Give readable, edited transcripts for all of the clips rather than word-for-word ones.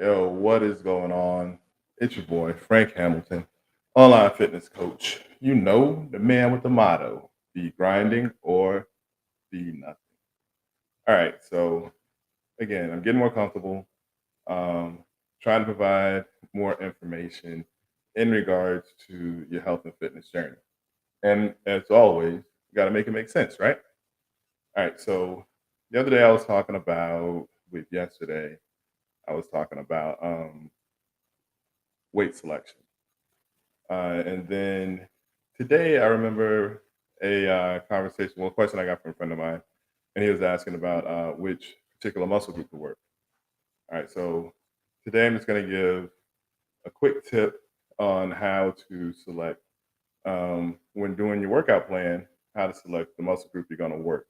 Yo, what is going on? It's your boy, Frank Hamilton, online fitness coach. You know, the man with the motto be grinding or be nothing. All right, so again, I'm getting more comfortable, um, trying to provide more information in regards to your health and fitness journey. And as always, you got to make it make sense, right? All right, so the other day I was talking about, with yesterday, I was talking about weight selection. And then today, I remember a conversation, well, a question I got from a friend of mine, and he was asking about which particular muscle group to work. All right, so today I'm just going to give a quick tip on how to select, when doing your workout plan, how to select the muscle group you're going to work.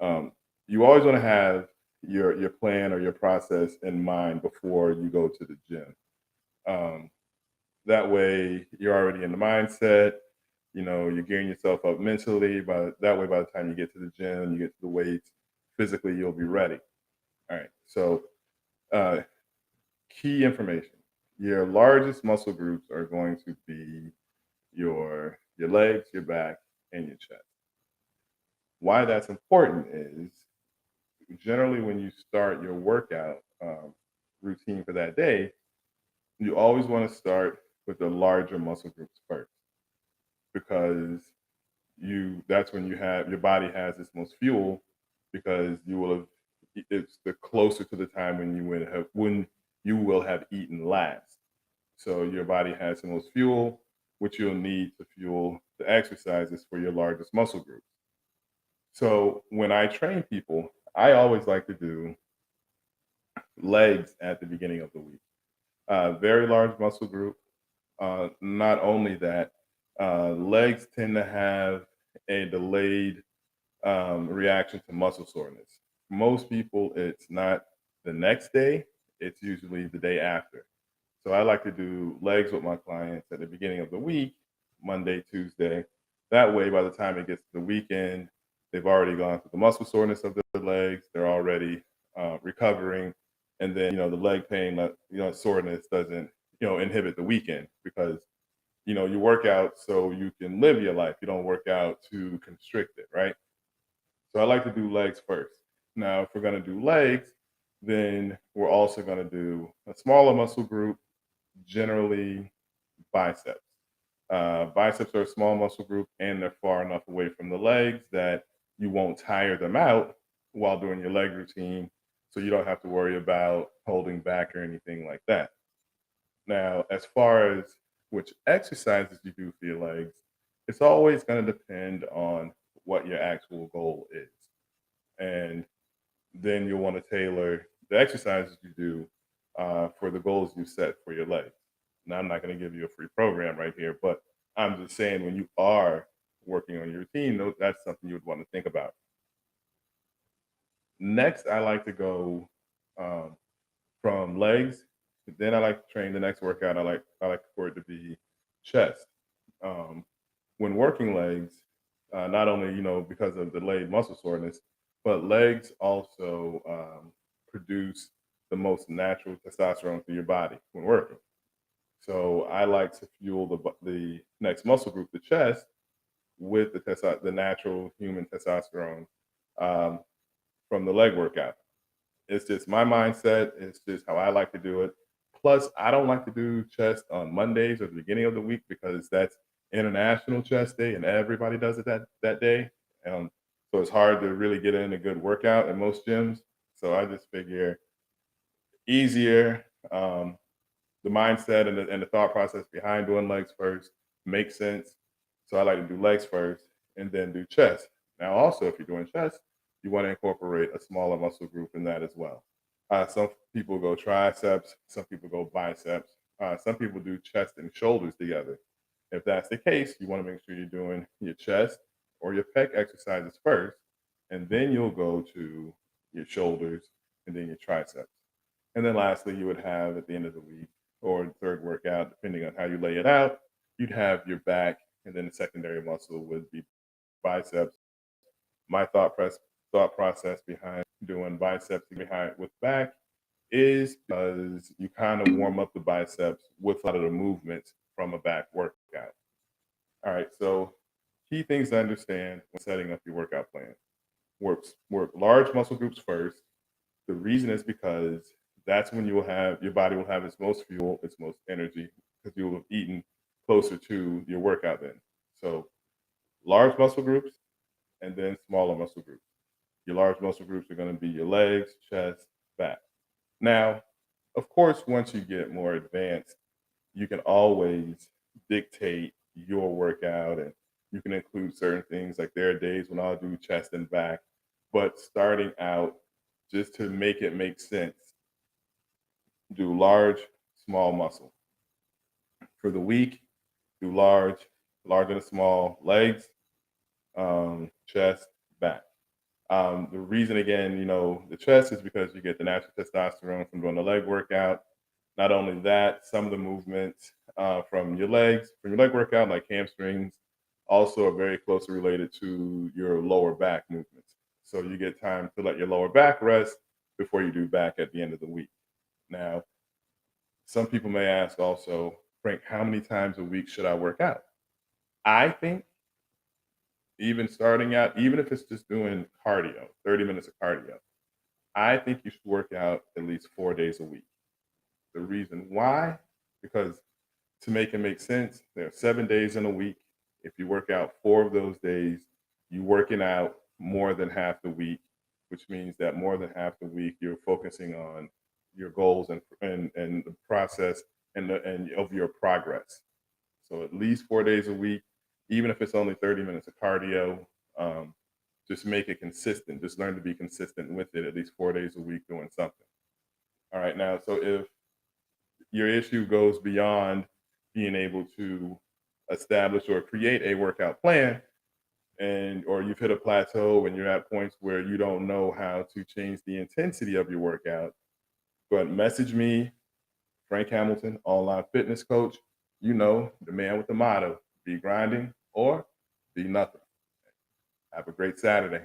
Um, you always want to have your plan or your process in mind before you go to the gym. Um, that way, you're already in the mindset. You're gearing yourself up mentally, but that way, by the time you get to the gym, you get to the weights, physically, you'll be ready. All right. So, uh, key information: your largest muscle groups are going to be your legs, your back, and your chest. Why that's important is generally when you start your workout routine for that day, you always want to start with the larger muscle groups first because you that's when you have your body has its most fuel because you will have it's the closer to the time when you will have eaten last. So your body has the most fuel, which you'll need to fuel the exercises for your largest muscle groups. So when I train people, I always like to do legs at the beginning of the week. Very large muscle group. Not only that, legs tend to have a delayed reaction to muscle soreness. Most people, it's not the next day, it's usually the day after. So I like to do legs with my clients at the beginning of the week, Monday, Tuesday. That way, by the time it gets to the weekend, they've already gone through the muscle soreness of the legs. They're already recovering, and then the leg pain, soreness doesn't inhibit the weekend because you work out so you can live your life. You don't work out to constrict it, right? So I like to do legs first. Now, if we're going to do legs, then we're also going to do a smaller muscle group, generally biceps. Biceps are a small muscle group and they're far enough away from the legs that you won't tire them out while doing your leg routine. So you don't have to worry about holding back or anything like that. Now, as far as which exercises you do for your legs, it's always going to depend on what your actual goal is. And then you'll want to tailor the exercises you do for the goals you set for your legs. Now, I'm not going to give you a free program right here, but I'm just saying when you are working on your routine, that's something you would want to think about. Next, I like to go um, from legs. Then I like to train the next workout. I like for it to be chest. Um, when working legs, not only because of delayed muscle soreness, but legs also produce the most natural testosterone through your body when working. So I like to fuel the next muscle group, the chest, with the natural human testosterone um, from the leg workout. It's just my mindset. It's just how I like to do it. Plus, I don't like to do chest on Mondays or the beginning of the week because that's International Chest Day and everybody does it that day. Um, so it's hard to really get in a good workout in most gyms. So I just figure easier. The mindset and the thought process behind doing legs first makes sense. So I like to do legs first and then do chest. Now, also, if you're doing chest, you want to incorporate a smaller muscle group in that as well. Some people go triceps, some people go biceps, some people do chest and shoulders together. If that's the case, you want to make sure you're doing your chest or your pec exercises first, and then you'll go to your shoulders and then your triceps. And then lastly, you would have at the end of the week or the third workout, depending on how you lay it out, you'd have your back, and then the secondary muscle would be biceps. My thought process behind doing biceps behind with back is because you kind of warm up the biceps with a lot of the movements from a back workout. All right, so key things to understand when setting up your workout plan. Work large muscle groups first. The reason is because that's when you will have your body will have its most fuel, its most energy, because you will have eaten closer to your workout then. So large muscle groups and then smaller muscle groups. Your large muscle groups are going to be your legs, chest, back. Now, of course, once you get more advanced, you can always dictate your workout and you can include certain things. Like there are days when I'll do chest and back, but starting out, just to make it make sense, do large, small muscle. For the week, do large and small legs, chest, back. The reason again, the chest is because you get the natural testosterone from doing the leg workout. Not only that, some of the movements from your leg workout, like hamstrings, also are very closely related to your lower back movements. So you get time to let your lower back rest before you do back at the end of the week. Now, some people may ask also, Frank, how many times a week should I work out? I think even starting out, even if it's just doing cardio, 30 minutes of cardio, I think you should work out at least 4 days a week. The reason why, because to make it make sense, there are 7 days in a week. If you work out 4 of those days, you working out more than half the week, which means that more than half the week you're focusing on your goals and the process and of your progress. So at least 4 days a week, even if it's only 30 minutes of cardio, um, just make it consistent. Just learn to be consistent with it at least 4 days a week doing something. All right. Now, so if your issue goes beyond being able to establish or create a workout plan, and or you've hit a plateau and you're at points where you don't know how to change the intensity of your workout, go ahead and message me, Frank Hamilton, online fitness coach. You know, the man with the motto: be grinding or be nothing. Have a great Saturday.